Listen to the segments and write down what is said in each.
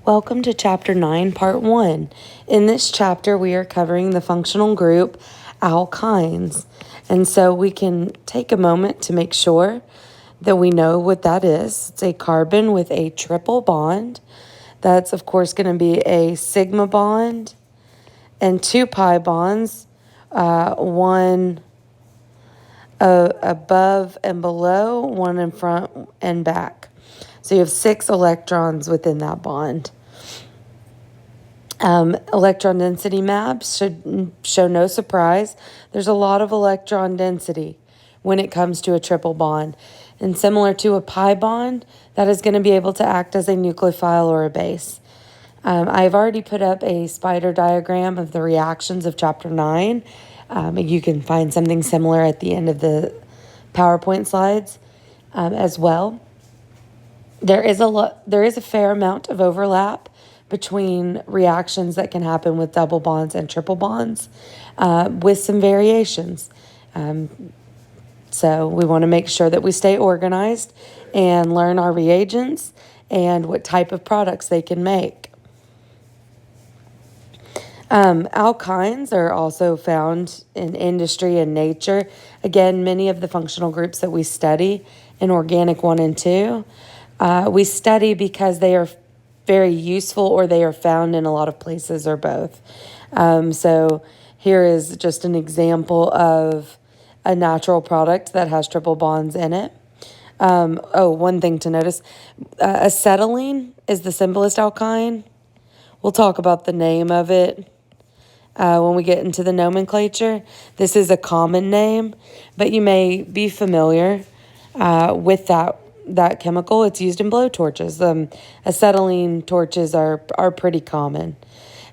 Welcome to Chapter 9, Part 1. In this chapter, we are covering the functional group alkynes. And so we can take a moment to make sure that we know what that is. It's a carbon with a triple bond. That's, of course, going to be a sigma bond and two pi bonds, one above and below, one in front and back. So you have 6 electrons within that bond. Electron density maps should show no surprise. There's a lot of electron density when it comes to a triple bond. And similar to a pi bond, that is going to be able to act as a nucleophile or a base. I've already put up a spider diagram of the reactions of Chapter 9. You can find something similar at the end of the PowerPoint slides as well. There is a fair amount of overlap between reactions that can happen with double bonds and triple bonds with some variations. So we want to make sure that we stay organized and learn our reagents and what type of products they can make. Alkynes are also found in industry and nature. Again, many of the functional groups that we study in Organic 1 and 2, we study because they are very useful or they are found in a lot of places or both. So here is just an example of a natural product that has triple bonds in it. One thing to notice, acetylene is the simplest alkyne. We'll talk about the name of it when we get into the nomenclature. This is a common name, but you may be familiar with that chemical. It's used in blowtorches. Acetylene torches are pretty common.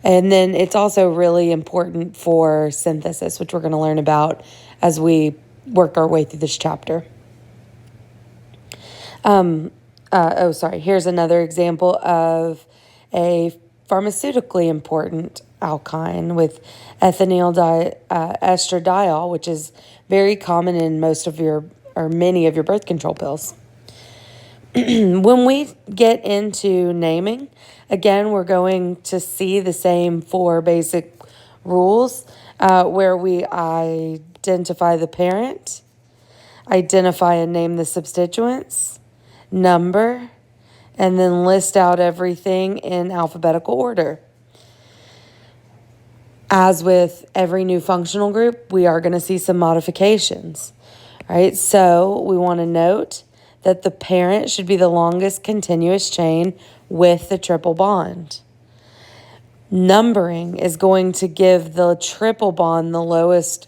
And then it's also really important for synthesis, which we're going to learn about as we work our way through this chapter. Here's another example of a pharmaceutically important alkyne with ethinyl estradiol, which is very common in many of your birth control pills. When we get into naming, again, we're going to see the same 4 basic rules where we identify the parent, identify and name the substituents, number, and then list out everything in alphabetical order. As with every new functional group, we are going to see some modifications, right? So we want to note that the parent should be the longest continuous chain with the triple bond. Numbering is going to give the triple bond the lowest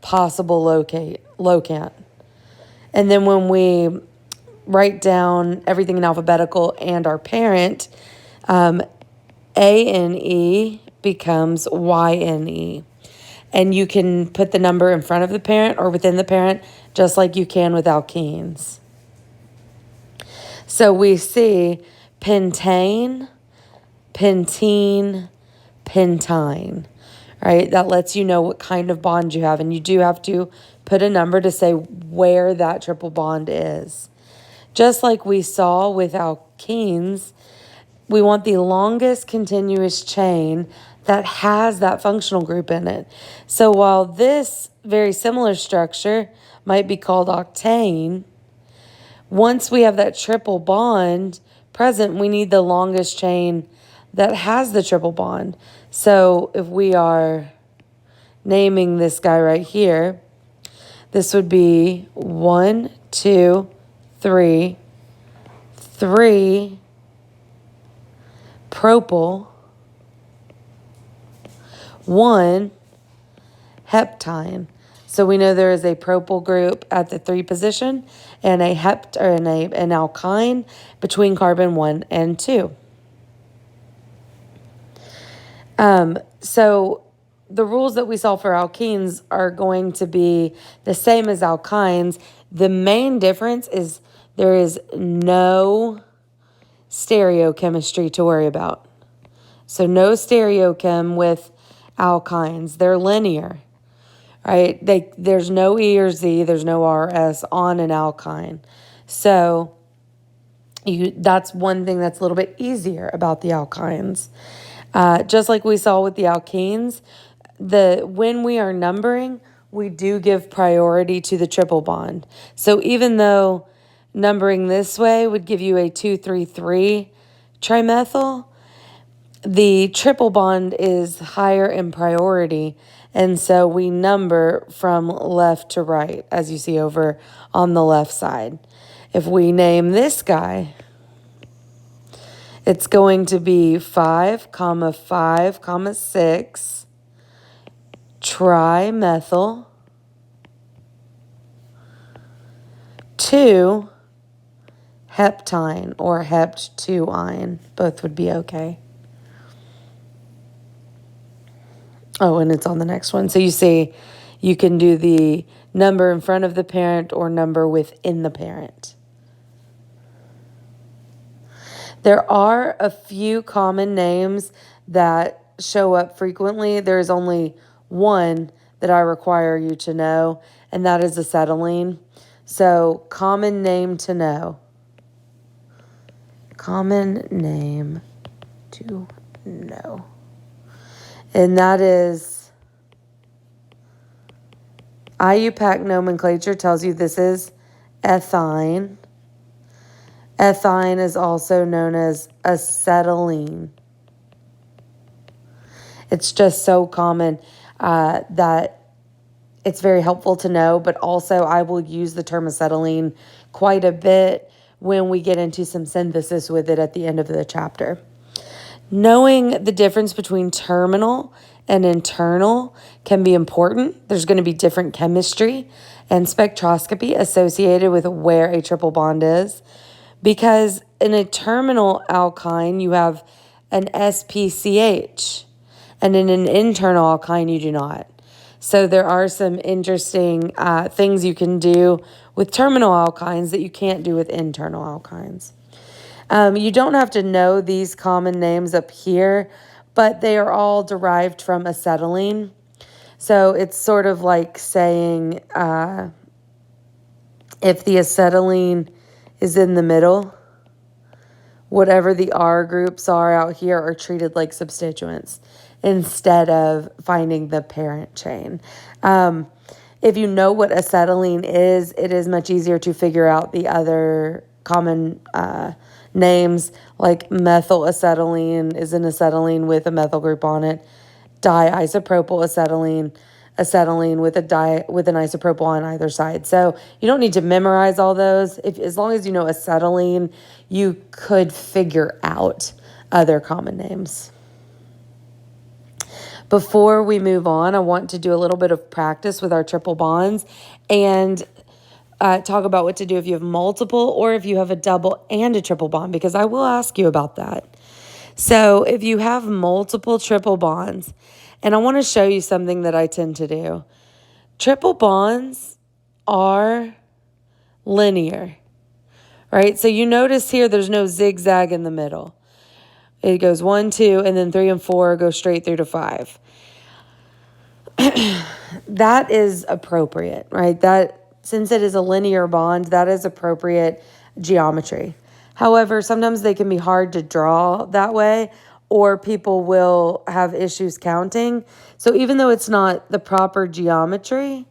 possible locant. And then when we write down everything in alphabetical and our parent, ANE becomes YNE. And you can put the number in front of the parent or within the parent, just like you can with alkenes. So we see pentane, pentene, pentyne, right? That lets you know what kind of bond you have. And you do have to put a number to say where that triple bond is. Just like we saw with alkenes, we want the longest continuous chain that has that functional group in it. So while this very similar structure might be called octane, once we have that triple bond present, we need the longest chain that has the triple bond. So if we are naming this guy right here, this would be 1, 2, 3, 3 propyl, 1 heptyne. So we know there is a propyl group at the 3 position and an alkyne between carbon 1 and 2. So the rules that we saw for alkenes are going to be the same as alkynes. The main difference is there is no stereochemistry to worry about. So no stereochem with alkynes. They're linear, right? There's no E or Z, there's no RS on an alkyne. So That's one thing that's a little bit easier about the alkynes. Just like we saw with the alkenes, when we are numbering, we do give priority to the triple bond. So even though numbering this way would give you a 2,3,3 trimethyl, the triple bond is higher in priority, and so we number from left to right, as you see over on the left side. If we name this guy, it's going to be 5, 5, 6 trimethyl 2 heptyne or hept2-ine. Both would be okay. Oh, and it's on the next one. So you see, you can do the number in front of the parent or number within the parent. There are a few common names that show up frequently. There's only one that I require you to know, and that is acetylene. So, common name to know. Common name to know. And that is, IUPAC nomenclature tells you this is ethyne. Ethyne is also known as acetylene. It's just so common that it's very helpful to know, but also I will use the term acetylene quite a bit when we get into some synthesis with it at the end of the chapter. Knowing the difference between terminal and internal can be important. There's going to be different chemistry and spectroscopy associated with where a triple bond is, because in a terminal alkyne, you have an SPCH, and in an internal alkyne, you do not. So there are some interesting things you can do with terminal alkynes that you can't do with internal alkynes. You don't have to know these common names up here, but they are all derived from acetylene. So it's sort of like saying if the acetylene is in the middle, whatever the R groups are out here are treated like substituents instead of finding the parent chain. If you know what acetylene is, it is much easier to figure out the other common names, like methylacetylene is an acetylene with a methyl group on it. Diisopropyl acetylene, acetylene with an isopropyl on either side. So you don't need to memorize all those. As long as you know acetylene, you could figure out other common names. Before we move on, I want to do a little bit of practice with our triple bonds and talk about what to do if you have multiple or if you have a double and a triple bond, because I will ask you about that. So if you have multiple triple bonds, and I want to show you something that I tend to do. Triple bonds are linear, right? So you notice here there's no zigzag in the middle. It goes 1, 2, and then 3 and 4 go straight through to 5. That is appropriate, right? Since it is a linear bond, that is appropriate geometry. However, sometimes they can be hard to draw that way, or people will have issues counting. So even though it's not the proper geometry,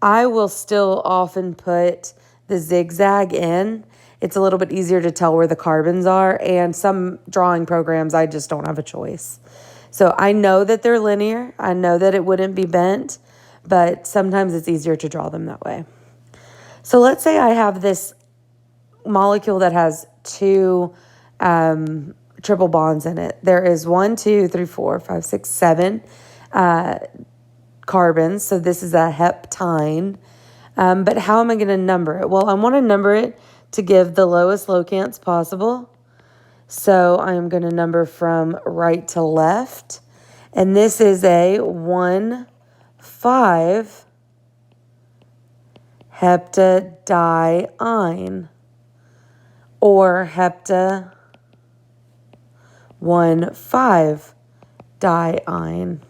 I will still often put the zigzag in. It's a little bit easier to tell where the carbons are, and some drawing programs, I just don't have a choice. So I know that they're linear. I know that it wouldn't be bent, but sometimes it's easier to draw them that way. So let's say I have this molecule that has 2 triple bonds in it. There is 1, 2, 3, 4, 5, 6, 7 carbons. So this is a heptyne. But how am I going to number it? Well, I want to number it to give the lowest locants possible. So I'm going to number from right to left. And this is a 1, 5 heptadiene, or hepta 1, 5 diene.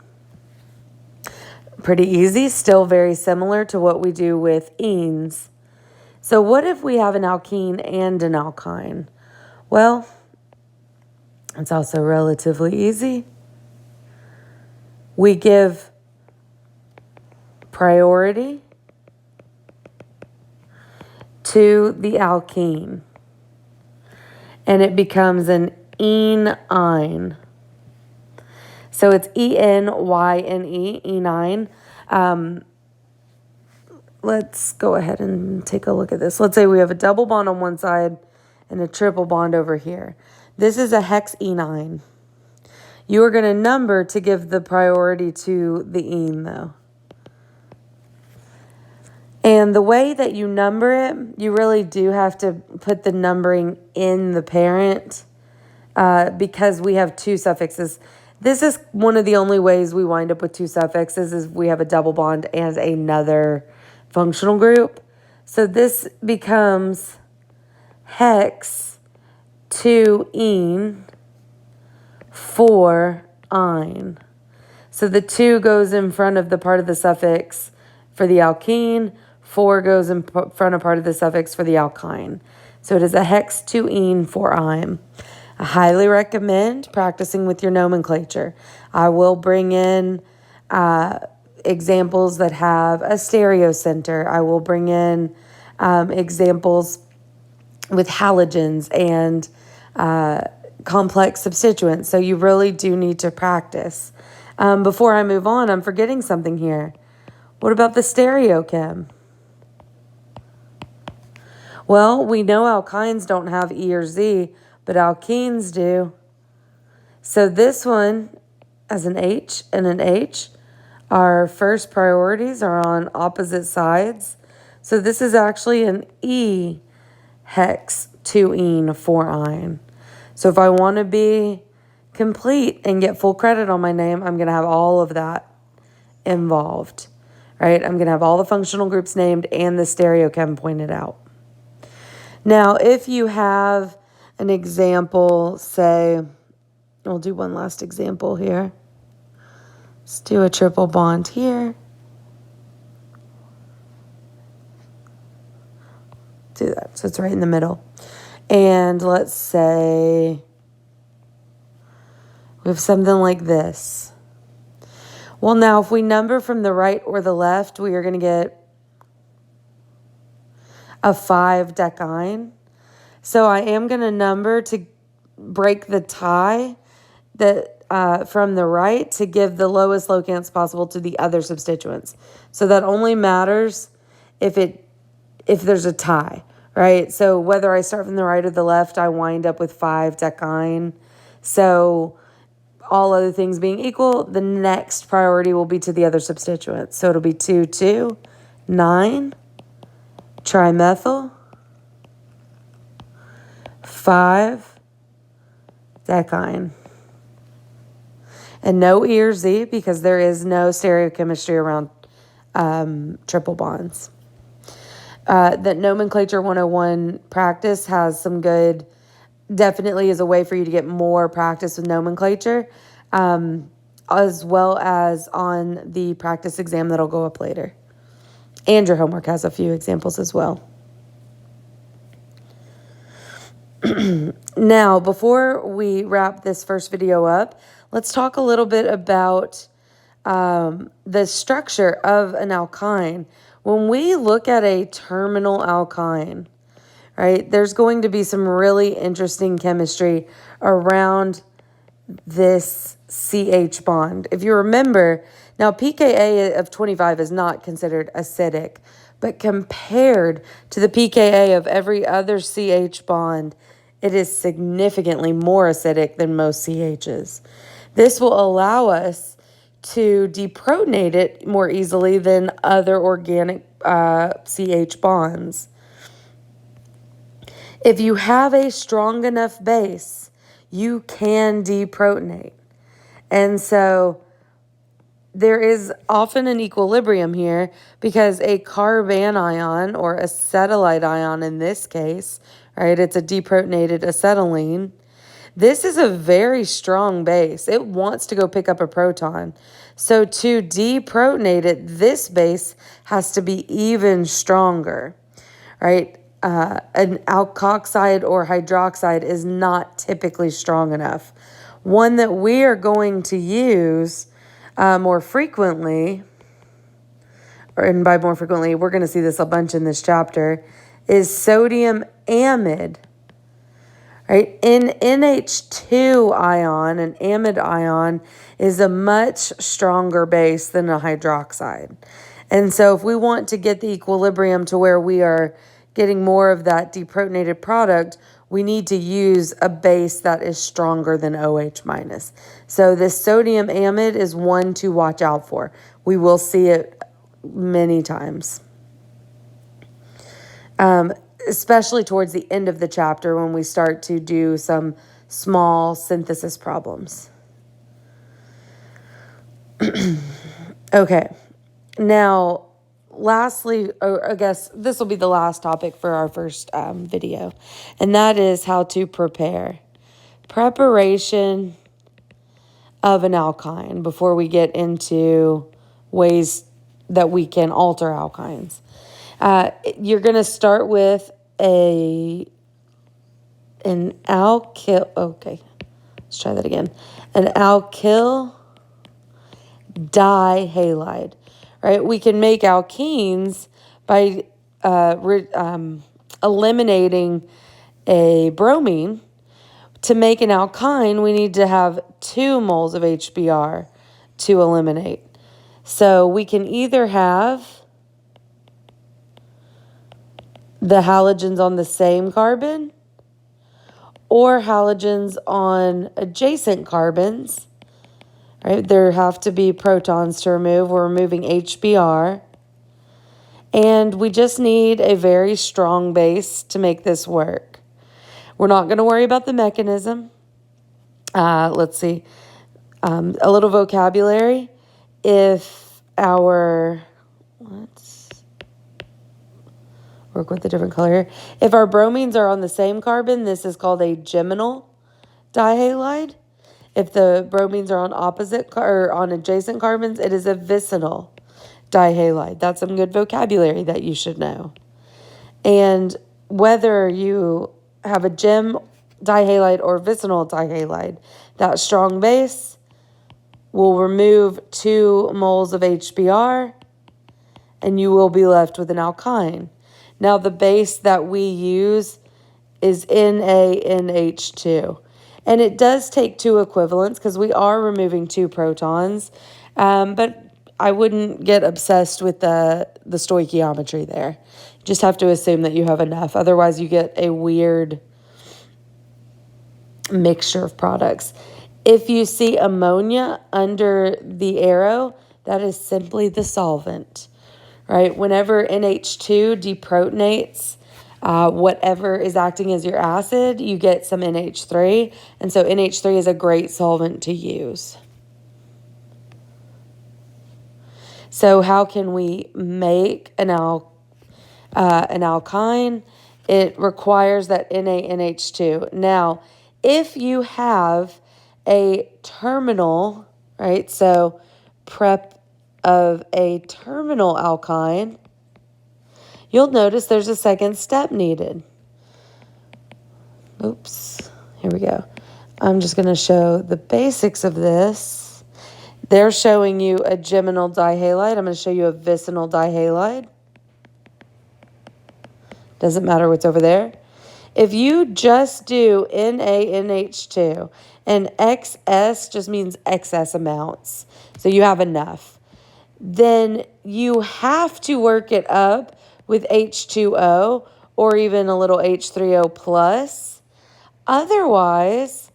Pretty easy, still very similar to what we do with enes. So what if we have an alkene and an alkyne? Well, it's also relatively easy. We give priority to the alkene, and it becomes an enine. So it's E-N-Y-N-E, enine. Let's go ahead and take a look at this. Let's say we have a double bond on one side and a triple bond over here. This is a hex enine. You are going to number to give the priority to the ene, though. And the way that you number it, you really do have to put the numbering in the parent because we have two suffixes. This is one of the only ways we wind up with two suffixes is we have a double bond and another functional group. So this becomes hex 2-ene 4-ine. So the 2 goes in front of the part of the suffix for the alkene. 4 goes in front of part of the suffix for the alkyne. So it is a hex 2-ene 4-ine. I highly recommend practicing with your nomenclature. I will bring in examples that have a stereocenter. I will bring in examples with halogens and complex substituents. So you really do need to practice. Before I move on, I'm forgetting something here. What about the stereochem? Well, we know alkynes don't have E or Z, but alkenes do. So this one has an H and an H. Our first priorities are on opposite sides. So this is actually an E hex 2-ene 4-ine. So if I want to be complete and get full credit on my name, I'm going to have all of that involved, right? I'm going to have all the functional groups named and the stereochem pointed out. Now, if you have an example, say, we'll do one last example here. Let's do a triple bond here. Do that. So it's right in the middle. And let's say we have something like this. Well, now if we number from the right or the left, we are going to get a 5-decyne. So I am going to number to break the tie that from the right to give the lowest locants possible to the other substituents. So that only matters if there's a tie, right? So whether I start from the right or the left, I wind up with 5-decyne. So all other things being equal, the next priority will be to the other substituents. So it'll be 2,2,9 trimethyl 5-decyne. And no E or Z because there is no stereochemistry around triple bonds. That Nomenclature 101 practice has some good, definitely is a way for you to get more practice with nomenclature, as well as on the practice exam that'll go up later. And your homework has a few examples as well. Now, before we wrap this first video up, let's talk a little bit about the structure of an alkyne. When we look at a terminal alkyne, right, there's going to be some really interesting chemistry around this CH bond. If you remember, now pKa of 25 is not considered acidic, but compared to the pKa of every other CH bond, it is significantly more acidic than most CHs. This will allow us to deprotonate it more easily than other organic CH bonds. If you have a strong enough base, you can deprotonate. And so there is often an equilibrium here because a carbanion or acetylide ion in this case, right, it's a deprotonated acetylene. This is a very strong base. It wants to go pick up a proton. So to deprotonate it, this base has to be even stronger, right? an alkoxide or hydroxide is not typically strong enough. One that we are going to use more frequently, and by more frequently, we're going to see this a bunch in this chapter, is sodium amide. Right? An NH2 ion, an amide ion, is a much stronger base than a hydroxide. And so if we want to get the equilibrium to where we are getting more of that deprotonated product, we need to use a base that is stronger than OH minus. So this sodium amide is one to watch out for. We will see it many times. Especially towards the end of the chapter when we start to do some small synthesis problems. Okay, now lastly, I guess this will be the last topic for our first video, and that is how to prepare. Preparation of an alkyne before we get into ways that we can alter alkynes. You're going to start with an alkyl. Okay, let's try that again. An alkyl dihalide, right? We can make alkenes by eliminating a bromine. To make an alkyne, we need to have 2 moles of HBr to eliminate. So we can either have the halogens on the same carbon or halogens on adjacent carbons, right? There have to be protons to remove. We're removing HBr. And we just need a very strong base to make this work. We're not going to worry about the mechanism. Let's see. A little vocabulary. If our... Let's work with a different color here. If our bromines are on the same carbon, this is called a geminal dihalide. If the bromines are on opposite or on adjacent carbons, it is a vicinal dihalide. That's some good vocabulary that you should know. And whether you have a gem dihalide or vicinal dihalide, that strong base will remove 2 moles of HBr, and you will be left with an alkyne. Now, the base that we use is NaNH2. And it does take 2 equivalents because we are removing 2 protons. But I wouldn't get obsessed with the stoichiometry there. You just have to assume that you have enough. Otherwise, you get a weird mixture of products. If you see ammonia under the arrow, that is simply the solvent. Right? Whenever NH2 deprotonates whatever is acting as your acid, you get some NH3. And so NH3 is a great solvent to use. So how can we make an alkyne? It requires that NaNH2. Now, if you have a terminal, right, so prep of a terminal alkyne, you'll notice there's a second step needed. Oops, here we go. I'm just going to show the basics of this. They're showing you a geminal dihalide. I'm going to show you a vicinal dihalide. Doesn't matter what's over there. If you just do NaNH2, and XS just means excess amounts, so you have enough, then you have to work it up with H2O or even a little H3O plus. Otherwise,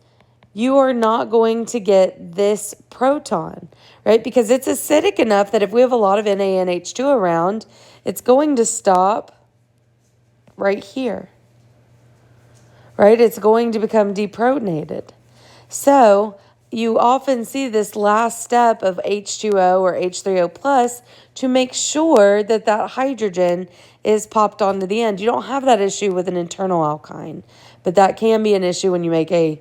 you are not going to get this proton, right? Because it's acidic enough that if we have a lot of NaNH2 around, it's going to stop right here, right? It's going to become deprotonated. So you often see this last step of H2O or H3O plus to make sure that that hydrogen is popped onto the end. You don't have that issue with an internal alkyne, but that can be an issue when you make a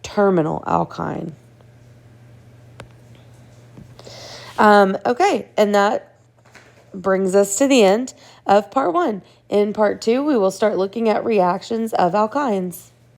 terminal alkyne. Okay, and that brings us to the end of part 1. In part 2, we will start looking at reactions of alkynes.